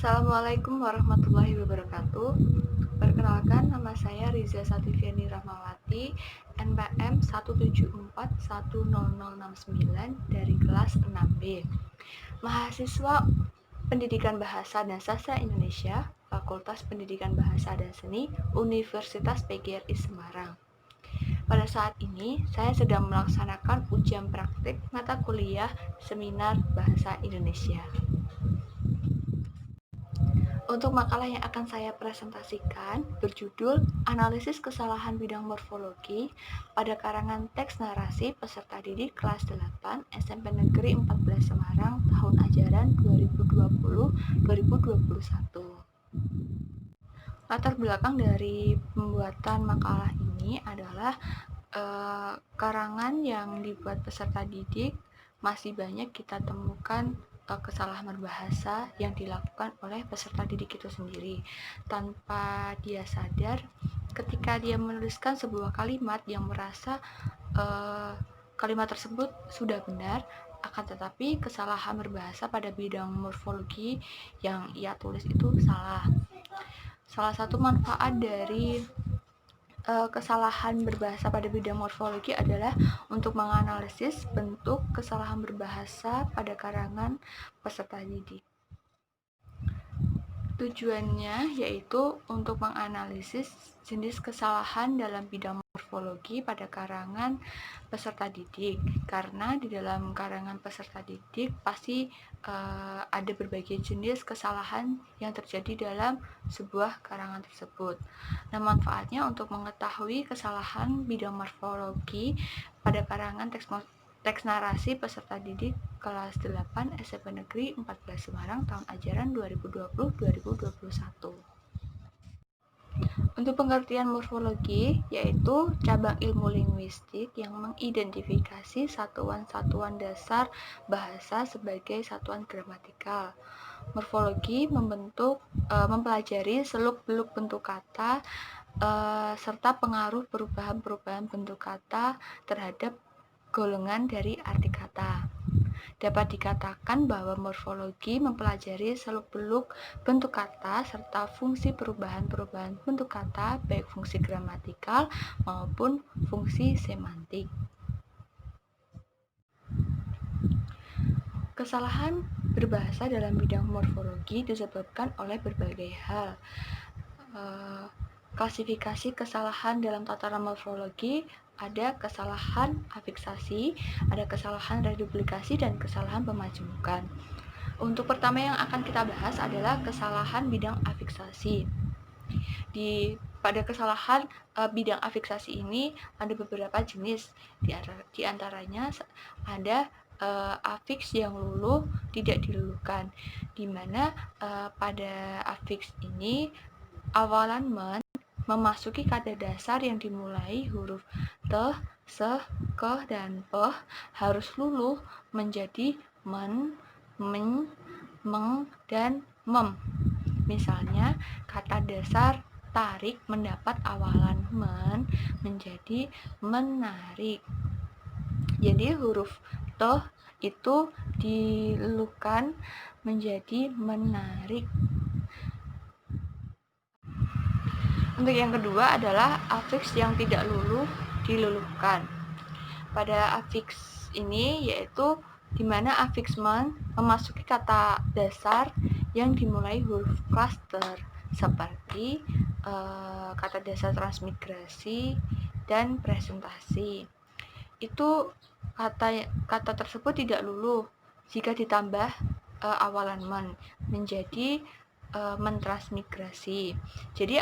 Assalamualaikum warahmatullahi wabarakatuh. Perkenalkan, nama saya Riza Sativiani Rahmawati, NPM 174100069 dari kelas 6B. Mahasiswa Pendidikan Bahasa dan Sastra Indonesia, Fakultas Pendidikan Bahasa dan Seni, Universitas PGRI Semarang. Pada saat ini, saya sedang melaksanakan ujian praktik mata kuliah Seminar Bahasa Indonesia. Untuk makalah yang akan saya presentasikan berjudul Analisis Kesalahan Bidang Morfologi pada karangan teks narasi peserta didik kelas 8 SMP Negeri 14 Semarang tahun ajaran 2020-2021. Latar belakang dari pembuatan makalah ini adalah karangan yang dibuat peserta didik masih banyak kita temukan kesalahan berbahasa yang dilakukan oleh peserta didik itu sendiri tanpa dia sadar. Ketika dia menuliskan sebuah kalimat yang merasa kalimat tersebut sudah benar, akan tetapi kesalahan berbahasa pada bidang morfologi yang ia tulis itu salah. Salah satu manfaat dari kesalahan berbahasa pada bidang morfologi adalah untuk menganalisis bentuk kesalahan berbahasa pada karangan peserta didik. Tujuannya yaitu untuk menganalisis jenis kesalahan dalam bidang morfologi pada karangan peserta didik, karena di dalam karangan peserta didik pasti ada berbagai jenis kesalahan yang terjadi dalam sebuah karangan tersebut. Nah, manfaatnya untuk mengetahui kesalahan bidang morfologi pada karangan teks narasi peserta didik kelas 8 SMP Negeri 14 Semarang tahun ajaran 2020-2021. Untuk pengertian morfologi, yaitu cabang ilmu linguistik yang mengidentifikasi satuan-satuan dasar bahasa sebagai satuan gramatikal. Morfologi mempelajari seluk-beluk bentuk kata serta pengaruh perubahan-perubahan bentuk kata terhadap golongan dari arti kata. Dapat dikatakan bahwa morfologi mempelajari seluk-beluk bentuk kata serta fungsi perubahan-perubahan bentuk kata, baik fungsi gramatikal maupun fungsi semantik. Kesalahan berbahasa dalam bidang morfologi disebabkan oleh berbagai hal. Klasifikasi kesalahan dalam tataran morfologi ada kesalahan afiksasi, ada kesalahan reduplikasi, dan kesalahan pemajemukan. Untuk pertama yang akan kita bahas adalah kesalahan bidang afiksasi. Pada kesalahan bidang afiksasi ini ada beberapa jenis, di antaranya ada afiks yang luluh tidak diluluhkan, di mana pada afiks ini awalan men memasuki kata dasar yang dimulai huruf te, se, ke, dan pe harus luluh menjadi men, men, meng, dan mem. Misalnya, kata dasar tarik mendapat awalan men menjadi menarik. Jadi huruf te itu diluluhkan menjadi menarik. Untuk yang kedua adalah afiks yang tidak luluh diluluhkan. Pada afiks ini yaitu di mana afiks men memasuki kata dasar yang dimulai huruf klaster seperti kata dasar transmigrasi dan presentasi. Itu kata tersebut tidak luluh jika ditambah awalan men menjadi mentransmigrasi. Jadi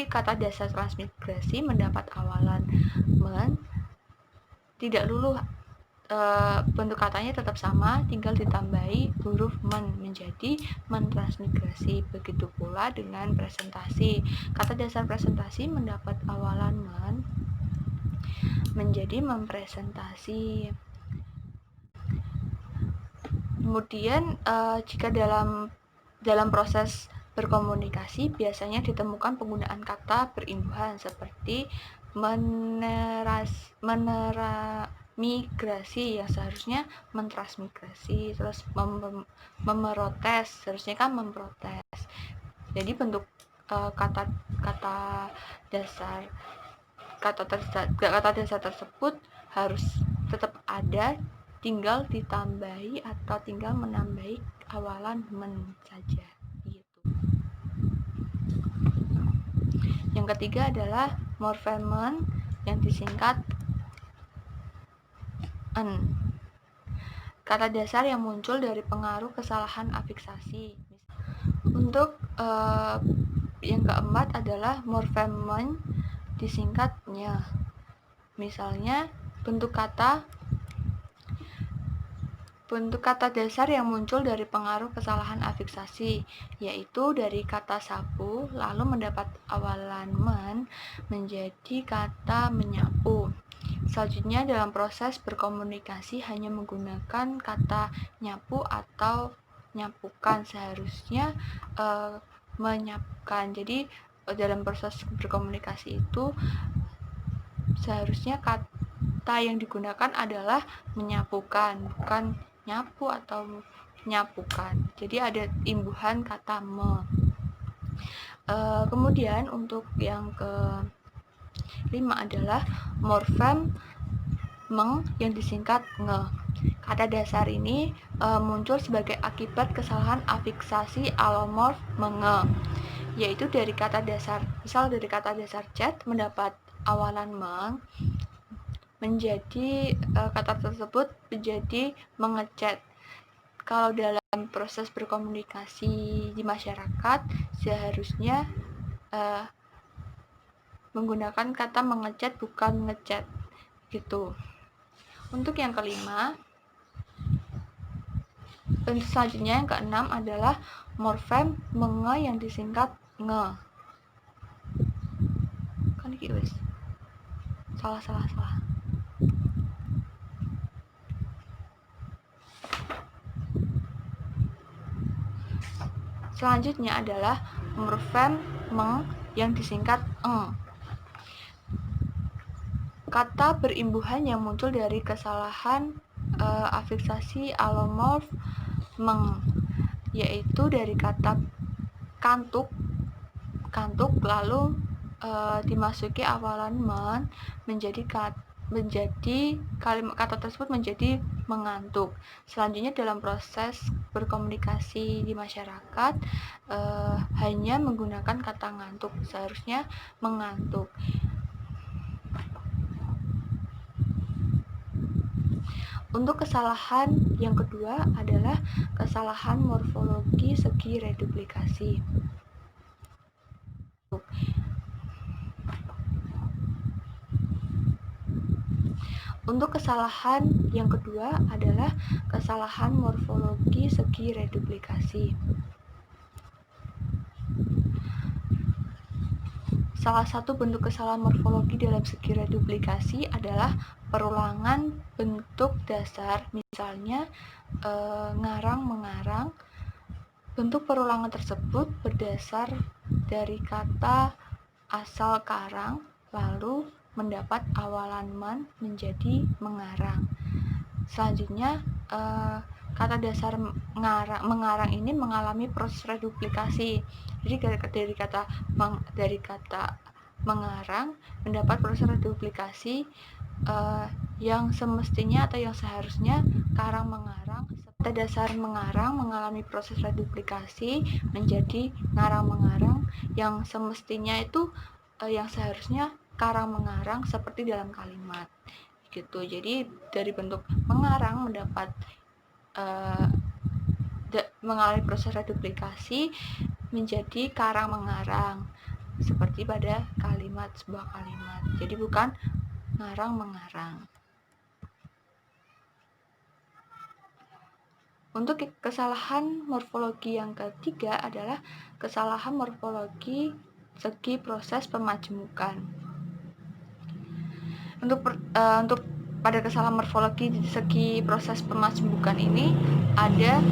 kata dasar transmigrasi mendapat awalan men, tidak luluh, bentuk katanya tetap sama, tinggal ditambahi huruf men menjadi mentransmigrasi. Begitu pula dengan presentasi. Kata dasar presentasi mendapat awalan men menjadi mempresentasi. Kemudian jika dalam proses berkomunikasi biasanya ditemukan penggunaan kata berimbuhan seperti migrasi yang seharusnya mentransmigrasi, terus memerotes seharusnya kan memprotes. Jadi bentuk kata dasar tersebut harus tetap ada, tinggal ditambahi atau tinggal menambahi awalan men saja gitu. Yang ketiga adalah morfemen yang disingkat en. Kata dasar yang muncul dari pengaruh kesalahan afiksasi. Untuk yang keempat adalah morfemen disingkatnya. Misalnya bentuk kata dasar yang muncul dari pengaruh kesalahan afiksasi, yaitu dari kata sapu lalu mendapat awalan men menjadi kata menyapu. Selanjutnya dalam proses berkomunikasi hanya menggunakan kata nyapu atau nyapukan, seharusnya menyapukan. Jadi dalam proses berkomunikasi itu seharusnya kata yang digunakan adalah menyapukan, bukan nyapu atau nyapukan. Jadi ada imbuhan kata me. Kemudian untuk yang kelima adalah morfem meng yang disingkat nge. Kata dasar ini muncul sebagai akibat kesalahan afiksasi alomorf menge, yaitu dari kata dasar, misal dari kata dasar chat mendapat awalan meng, menjadi kata tersebut menjadi mengechat. Kalau dalam proses berkomunikasi di masyarakat seharusnya menggunakan kata mengechat bukan ngechat gitu. Untuk yang kelima, bentuk selanjutnya yang keenam adalah morfem menge yang disingkat nge. Kan iki wis. Salah. Selanjutnya adalah morfem meng yang disingkat eng. Kata berimbuhan yang muncul dari kesalahan afiksasi alomorf meng, yaitu dari kata kantuk lalu dimasuki awalan men menjadi kalimat kata tersebut menjadi mengantuk. Selanjutnya dalam proses berkomunikasi di masyarakat hanya menggunakan kata ngantuk, seharusnya mengantuk. Untuk kesalahan yang kedua adalah kesalahan morfologi segi reduplikasi. Untuk kesalahan yang kedua adalah kesalahan morfologi segi reduplikasi. Salah satu bentuk kesalahan morfologi dalam segi reduplikasi adalah perulangan bentuk dasar, misalnya ngarang-mengarang. Bentuk perulangan tersebut berdasar dari kata asal karang, lalu mendapat awalan man menjadi mengarang. Selanjutnya kata dasar mengarang ini mengalami proses reduplikasi. Jadi dari kata mengarang mendapat proses reduplikasi yang semestinya atau yang seharusnya karang mengarang. Kata dasar mengarang mengalami proses reduplikasi menjadi ngarang mengarang, yang semestinya itu yang seharusnya karang mengarang seperti dalam kalimat gitu. Jadi dari bentuk mengarang mendapat mengalami proses reduplikasi menjadi karang mengarang seperti pada sebuah kalimat. Jadi bukan ngarang mengarang. Untuk kesalahan morfologi yang ketiga adalah kesalahan morfologi segi proses pemajemukan. Untuk pada kesalahan morfologi segi proses pemajemukan ini ada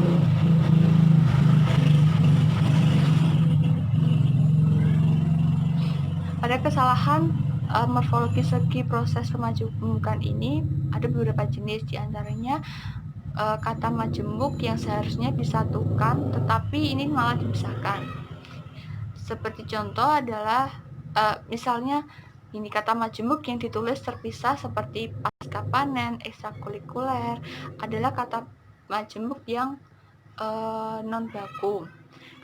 pada kesalahan morfologi segi proses pemajemukan ini Ada beberapa jenis, diantaranya kata majemuk yang seharusnya disatukan tetapi ini malah dipisahkan. Seperti contoh adalah misalnya ini kata majemuk yang ditulis terpisah seperti pasca panen, ekstrakurikuler adalah kata majemuk yang non baku.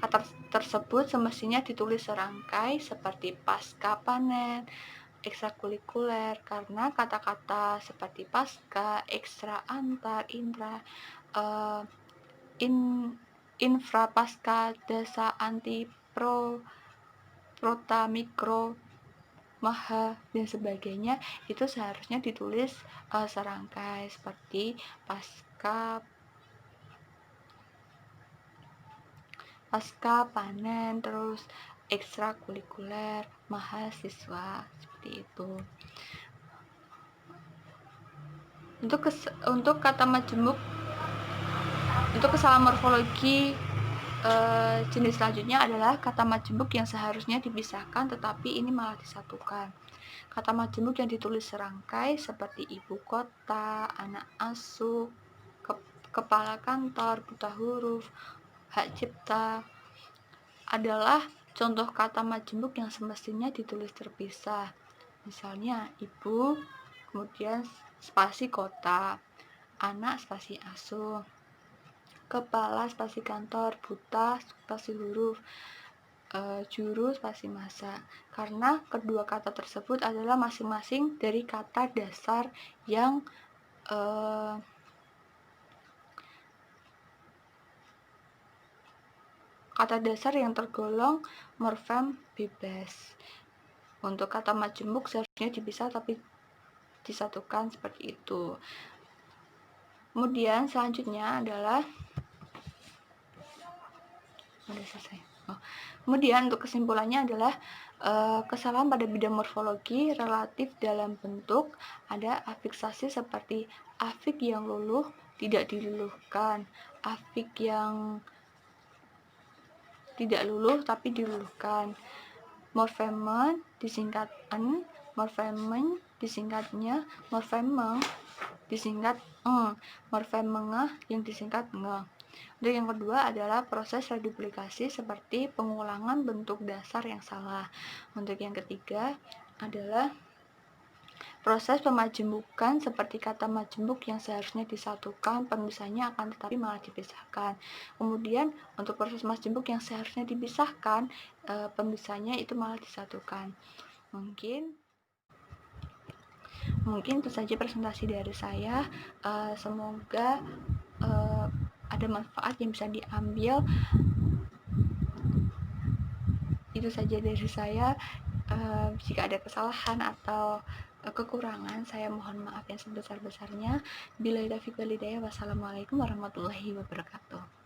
Kata tersebut semestinya ditulis serangkai seperti pasca panen, ekstrakurikuler, karena kata-kata seperti pasca, ekstra, antar, intra, in, infra, pasca, desa, anti, pro, prota, mikro, maha, dan sebagainya itu seharusnya ditulis serangkai seperti pasca panen, terus ekstrakurikuler, mahasiswa, seperti itu. Untuk kata majemuk, untuk kesalahan morfologi jenis selanjutnya adalah kata majemuk yang seharusnya dipisahkan tetapi ini malah disatukan. Kata majemuk yang ditulis serangkai seperti ibu kota, anak asuh, kepala kantor, buta huruf, hak cipta adalah contoh kata majemuk yang semestinya ditulis terpisah. Misalnya ibu, kemudian spasi kota, anak spasi asuh, kepala spasi kantor, buta spasi huruf, juru spasi masa, karena kedua kata tersebut adalah masing-masing dari kata dasar yang tergolong morfem bebas. Untuk kata majemuk seharusnya dipisah tapi disatukan seperti itu. Kemudian selanjutnya adalah Kemudian untuk kesimpulannya adalah kesalahan pada bidang morfologi relatif dalam bentuk ada afiksasi seperti afik yang luluh tidak diluluhkan, afik yang tidak luluh tapi diluluhkan, morfeme disingkat en, morfeme disingkatnya, morfeme disingkat morfeme yang disingkat nge. Dan yang kedua adalah proses reduplikasi seperti pengulangan bentuk dasar yang salah. Untuk yang ketiga adalah proses pemajemukan seperti kata majemuk yang seharusnya disatukan penulisannya akan tetapi malah dipisahkan. Kemudian untuk proses majemuk yang seharusnya dipisahkan penulisannya itu malah disatukan. Mungkin itu saja presentasi dari saya. Semoga ada manfaat yang bisa diambil. Itu saja dari saya. Jika ada kesalahan atau kekurangan, saya mohon maaf yang sebesar-besarnya. Billahi taufiq wal hidayah. Wassalamualaikum warahmatullahi wabarakatuh.